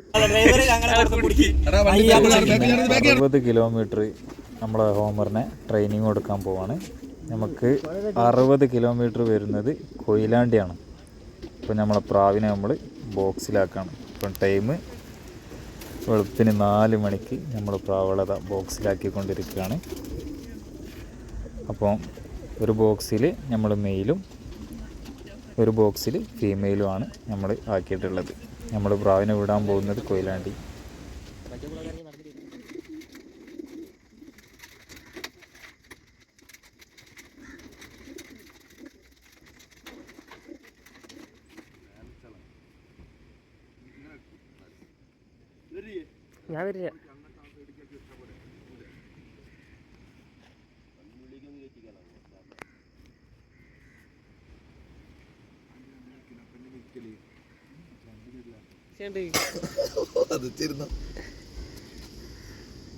60 kilometre നമ്മളെ ഹോമറിനെ training കൊടുക്കാൻ പോവാണ്. നമുക്ക് 60 കിലോമീറ്റർ വരുന്നത് കൊയിലാണ്ടിയാണ്. ഇപ്പം നമ്മളെ പ്രാവിനെ നമ്മൾ ബോക്സിലാക്കാണ്. ഇപ്പം ടൈം വെളുപ്പിന് 4 മണിക്ക് നമ്മൾ പ്രാവുകളെ ബോക്സിലാക്കിക്കൊണ്ടിരിക്കുകയാണ്. അപ്പം ഒരു ബോക്സിൽ നമ്മൾ മെയിലും ഒരു ബോക്സിൽ ഫീമെയിലുമാണ് നമ്മൾ ആക്കിയിട്ടുള്ളത്. നമ്മൾ പ്രാവിനെ വിടാൻ പോകുന്നത് കൊയിലാണ്ടി. ഞാൻ വരില്ല.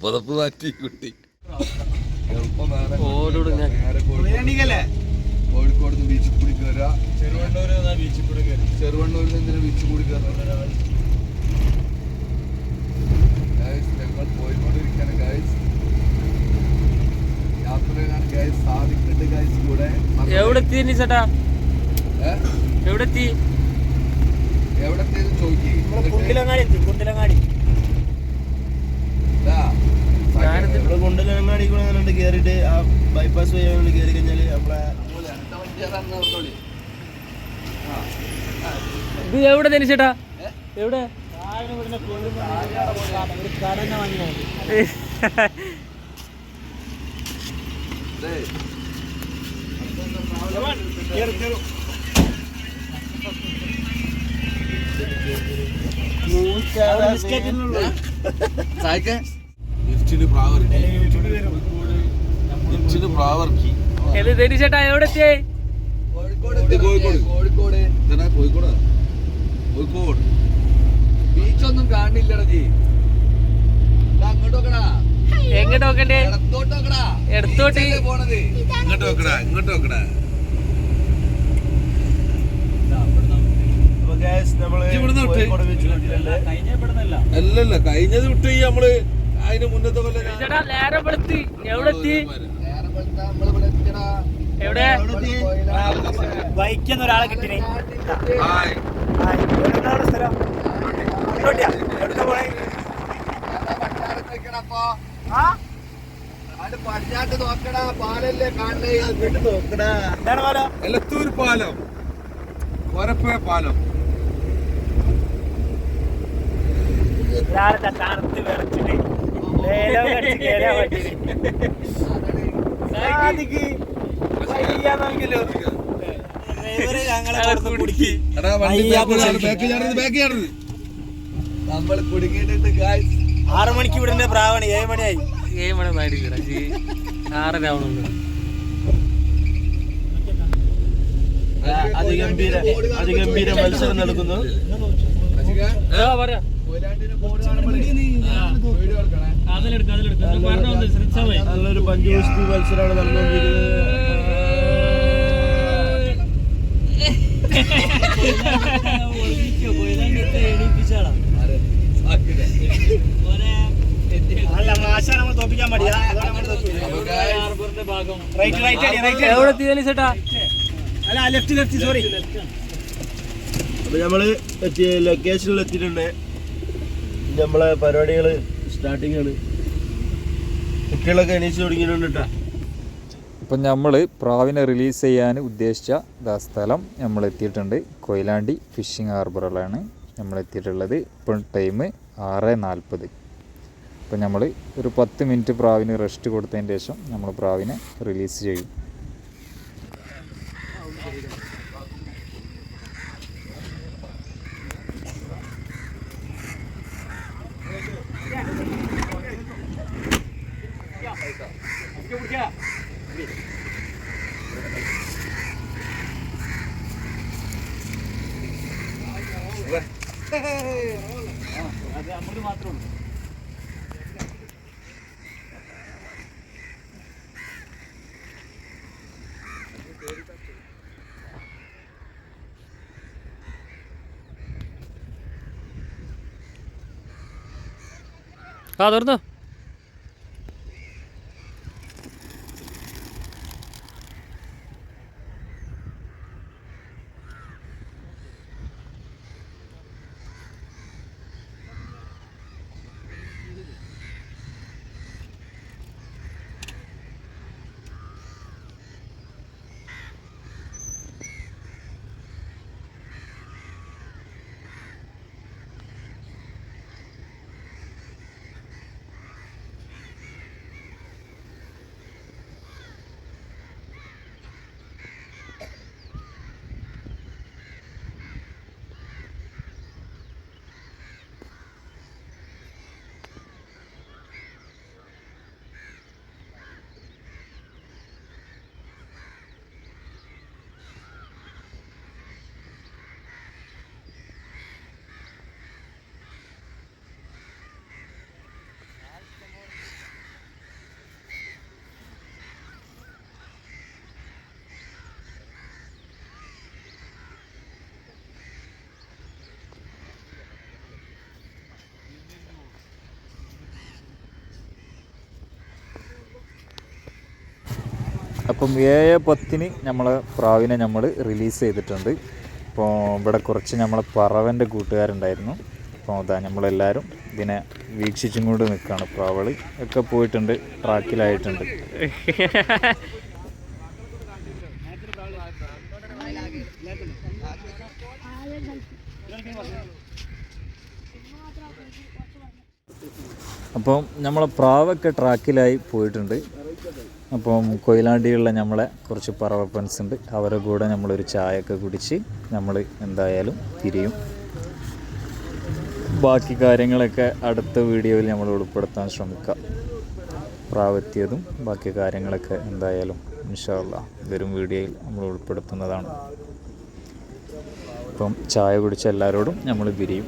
പുതപ്പ് മാറ്റി കുട്ടി കോഴിക്കോട് ബീച്ചിൽ കൂടി കയറുക. ചെറുവണ്ണൂരിൽ നിന്ന് ബീച്ചിൽ കൂടി കയറുക. ഞങ്ങൾ പോയിക്കൊണ്ടിരിക്കുകയാണ് ഗൈസ്. യാത്രയിലാണ് ഗൈസ്. സാധിക്കുന്നുണ്ട് ഗൈസ്. കൂടെ എവിടെത്തി ചേട്ടാ? എവിടെത്തി? എവിടെത്തിയെന്ന് ചോദിക്കും. കുണ്ടലങ്ങാടി കൂടെ കേറിട്ട് ആ ബൈപ്പാസ് വഴി കയറി കഴിഞ്ഞാല് ഇത് എവിടെ തന്നെ ചേട്ടാ? എവിടെ? ചേട്ടാ എവിടെ എത്തിയേ? കോഴിക്കോട് ബീച്ചൊന്നും കാണില്ലടാ. ജി അങ്ങോട്ട് നോക്കടാ. എങ്ങോട്ട് നോക്കണ്ടേ? എടുത്തോട്ട് പോണത്. ഇങ്ങോട്ട് നോക്കടാ. അല്ലല്ല കഴിഞ്ഞത് വിട്ട് നമ്മള് അതിന് മുന്നത്തെ കൊല്ലം എവിടെ ബൈക്കുന്ന ഒരാളെ കിട്ടിനെ പടിഞ്ഞാട്ട് നോക്കടാ. പാലല്ലേ കാണണേ. നോക്കടാ. എലത്തൂർ പാലം, ഒരപ്പ പാലം. തണുത്ത് വിറച്ചിട്ട് നമ്മള് കുടുങ്ങിയിട്ടുണ്ട്. 6 മണിക്ക് വിടേണ്ട പ്രാവാണ്. 7 മണിയായി. 7 മണി 6:30 ആവണുള്ളൂ. അതിഗംഭീര മത്സരം നടക്കുന്നു. നല്ലൊരു പഞ്ചഗുസ്തി മത്സരമാണ് നടന്നുകൊണ്ടിരിക്കുന്നത്. അപ്പൊ നമ്മള് ലൊക്കേഷനിൽ എത്തിയിട്ടുണ്ട്. നമ്മളെ പരിപാടികള് സ്റ്റാർട്ടിങ് ആണ്. കുട്ടികളൊക്കെ എണീച്ച് തുടങ്ങിയിട്ടുണ്ട് കേട്ടോ. ഇപ്പം നമ്മൾ പ്രാവിനെ റിലീസ് ചെയ്യാൻ ഉദ്ദേശിച്ച സ്ഥലം നമ്മൾ എത്തിയിട്ടുണ്ട്. കൊയിലാണ്ടി ഫിഷിംഗ് ഹാർബറിലാണ് നമ്മൾ എത്തിയിട്ടുള്ളത്. ഇപ്പം ടൈം 6:40. അപ്പം നമ്മൾ ഒരു 10 മിനിറ്റ് പ്രാവിന് റെസ്റ്റ് കൊടുത്തതിന് ശേഷം നമ്മൾ പ്രാവിനെ റിലീസ് ചെയ്യും. അത് നമുക്ക് മാത്രമേ ഉള്ളൂ. ആ തുറന്നോ. അപ്പം 7:10 നമ്മളെ പ്രാവിനെ നമ്മൾ റിലീസ് ചെയ്തിട്ടുണ്ട്. അപ്പോൾ ഇവിടെ കുറച്ച് നമ്മളെ പറവൻ്റെ കൂട്ടുകാരുണ്ടായിരുന്നു. അപ്പോൾ അതാ നമ്മളെല്ലാവരും ഇതിനെ വീക്ഷിച്ചും കൊണ്ട് നിൽക്കുകയാണ്. പ്രാവൾ ഒക്കെ പോയിട്ടുണ്ട്, ട്രാക്കിലായിട്ടുണ്ട്. അപ്പം നമ്മളെ പ്രാവൊക്കെ ട്രാക്കിലായി പോയിട്ടുണ്ട്. അപ്പം കൊയിലാണ്ടിയുള്ള നമ്മളെ കുറച്ച് പറവ ഫ്രണ്ട്സ് ഉണ്ട്. അവരുടെ കൂടെ നമ്മളൊരു ചായയൊക്കെ കുടിച്ച് നമ്മൾ എന്തായാലും തിരിയും. ബാക്കി കാര്യങ്ങളൊക്കെ അടുത്ത വീഡിയോയിൽ നമ്മൾ ഉൾപ്പെടുത്താൻ ശ്രമിക്കാം. പ്രാവെത്തിയതും ബാക്കി കാര്യങ്ങളൊക്കെ എന്തായാലും ഇൻഷാ അല്ലാഹ് വരും വീഡിയോയിൽ നമ്മൾ ഉൾപ്പെടുത്തുന്നതാണ്. അപ്പം ചായ കുടിച്ച എല്ലാവരോടും നമ്മൾ പിരിയും.